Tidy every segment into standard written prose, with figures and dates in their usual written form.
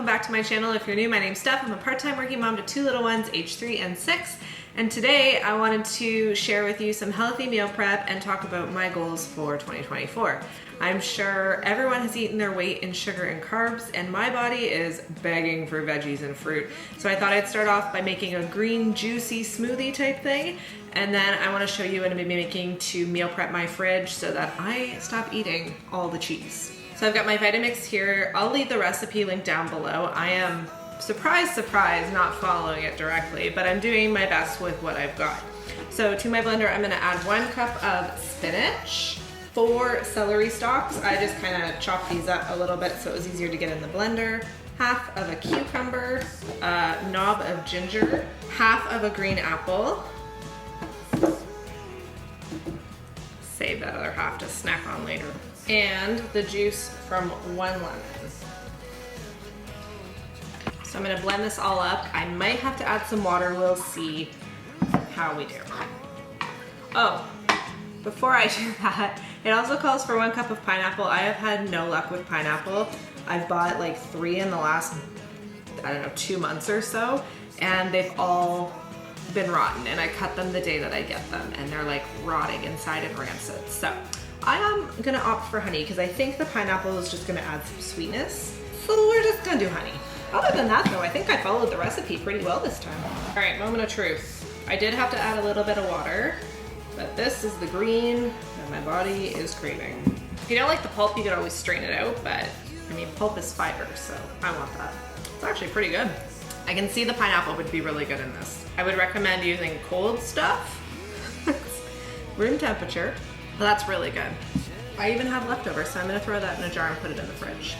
welcome back to my channel. If you're new, my name's Steph. I'm a part-time working mom to 2 little ones, age 3 and 6. And today I wanted to share with you some healthy meal prep and talk about my goals for 2024. I'm sure everyone has eaten their weight in sugar and carbs, and my body is begging for veggies and fruit. So I thought I'd start off by making a green juicy smoothie type thing. And then I want to show you what I'm going to be making to meal prep my fridge so that I stop eating all the cheese. So I've got my Vitamix here. I'll leave the recipe link down below. I am, surprise, not following it directly, but I'm doing my best with what I've got. So to my blender, I'm gonna add 1 cup of spinach, 4 celery stalks. I just kind of chopped these up a little bit so it was easier to get in the blender. Half of a cucumber, a knob of ginger, half of a green apple. Save that other half to snack on later. And the juice from 1 lemon. So I'm gonna blend this all up. I might have to add some water, we'll see how we do. Oh, before I do that, it also calls for 1 cup of pineapple. I have had no luck with pineapple. I've bought like 3 in the last, I don't know, 2 months or so, and they've all been rotten, and I cut them the day that I get them, and they're like rotting inside and rancid. So I am gonna opt for honey because I think the pineapple is just gonna add some sweetness. So we're just gonna do honey. Other than that though, I think I followed the recipe pretty well this time. All right, moment of truth. I did have to add a little bit of water, but this is the green that my body is craving. If you don't like the pulp, you could always strain it out, but I mean, pulp is fiber, so I want that. It's actually pretty good. I can see the pineapple would be really good in this. I would recommend using cold stuff, room temperature. Well, that's really good. I even have leftovers, so I'm gonna throw that in a jar and put it in the fridge.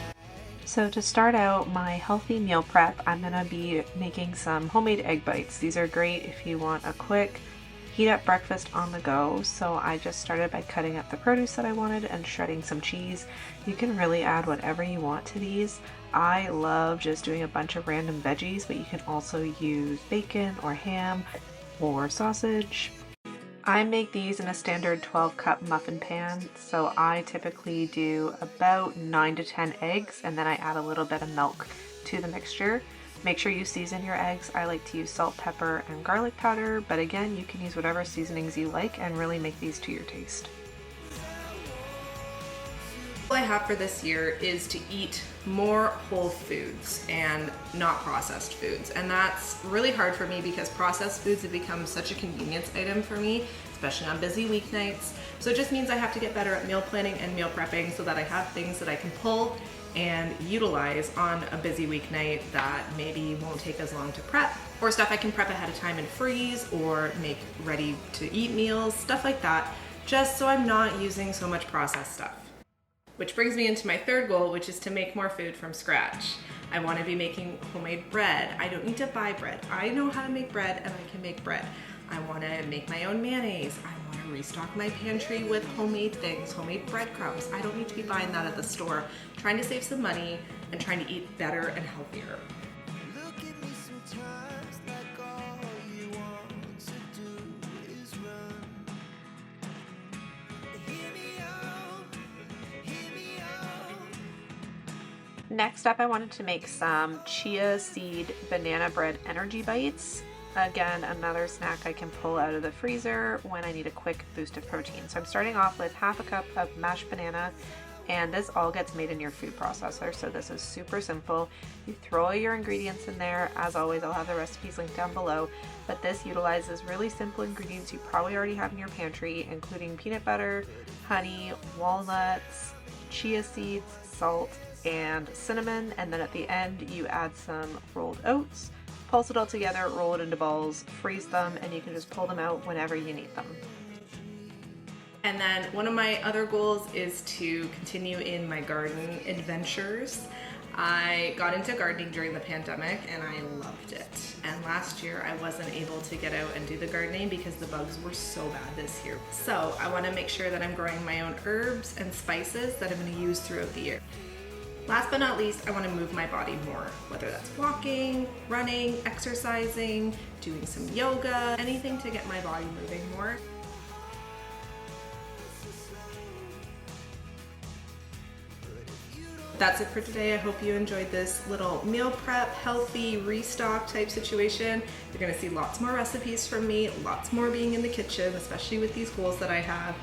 So to start out my healthy meal prep, I'm gonna be making some homemade egg bites. These are great if you want a quick heat up breakfast on the go. So I just started by cutting up the produce that I wanted and shredding some cheese. You can really add whatever you want to these. I love just doing a bunch of random veggies, but you can also use bacon or ham or sausage. I make these in a standard 12-cup muffin pan, so I typically do about 9 to 10 eggs, and then I add a little bit of milk to the mixture. Make sure you season your eggs. I like to use salt, pepper, and garlic powder, but again, you can use whatever seasonings you like and really make these to your taste. All I have for this year is to eat more whole foods and not processed foods. And that's really hard for me because processed foods have become such a convenience item for me, especially on busy weeknights. So it just means I have to get better at meal planning and meal prepping so that I have things that I can pull and utilize on a busy weeknight that maybe won't take as long to prep, or stuff I can prep ahead of time and freeze or make ready to eat meals, stuff like that, just so I'm not using so much processed stuff. Which brings me into my third goal, which is to make more food from scratch. I want to be making homemade bread. I don't need to buy bread. I know how to make bread and I can make bread. I want to make my own mayonnaise. I want to restock my pantry with homemade things, homemade breadcrumbs. I don't need to be buying that at the store. I'm trying to save some money and trying to eat better and healthier. Next up, I wanted to make some chia seed banana bread energy bites. Again, another snack I can pull out of the freezer when I need a quick boost of protein. So I'm starting off with half a cup of mashed banana, and this all gets made in your food processor. So this is super simple. You throw all your ingredients in there. As always, I'll have the recipes linked down below, but this utilizes really simple ingredients you probably already have in your pantry, including peanut butter, honey, walnuts, chia seeds, salt, and cinnamon, and then at the end you add some rolled oats, pulse it all together, roll it into balls, freeze them, and you can just pull them out whenever you need them. And then one of my other goals is to continue in my garden adventures. I got into gardening during the pandemic and I loved it. And last year I wasn't able to get out and do the gardening because the bugs were so bad this year. So I want to make sure that I'm growing my own herbs and spices that I'm going to use throughout the year. Last but not least, I want to move my body more, whether that's walking, running, exercising, doing some yoga, anything to get my body moving more. That's it for today. I hope you enjoyed this little meal prep, healthy restock type situation. You're gonna see lots more recipes from me, lots more being in the kitchen, especially with these goals that I have.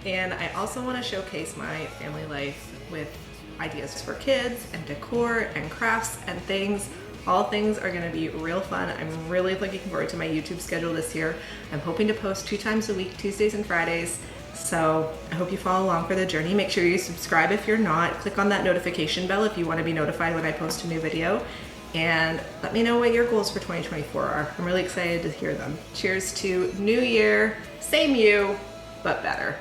And I also wanna showcase my family life with ideas for kids and decor and crafts and things. All things are gonna be real fun. I'm really looking forward to my YouTube schedule this year. I'm hoping to post 2 times a week, Tuesdays and Fridays. So I hope you follow along for the journey. Make sure you subscribe if you're not. Click on that notification bell if you want to be notified when I post a new video. And let me know what your goals for 2024 are. I'm really excited to hear them. Cheers to New Year, same you, but better.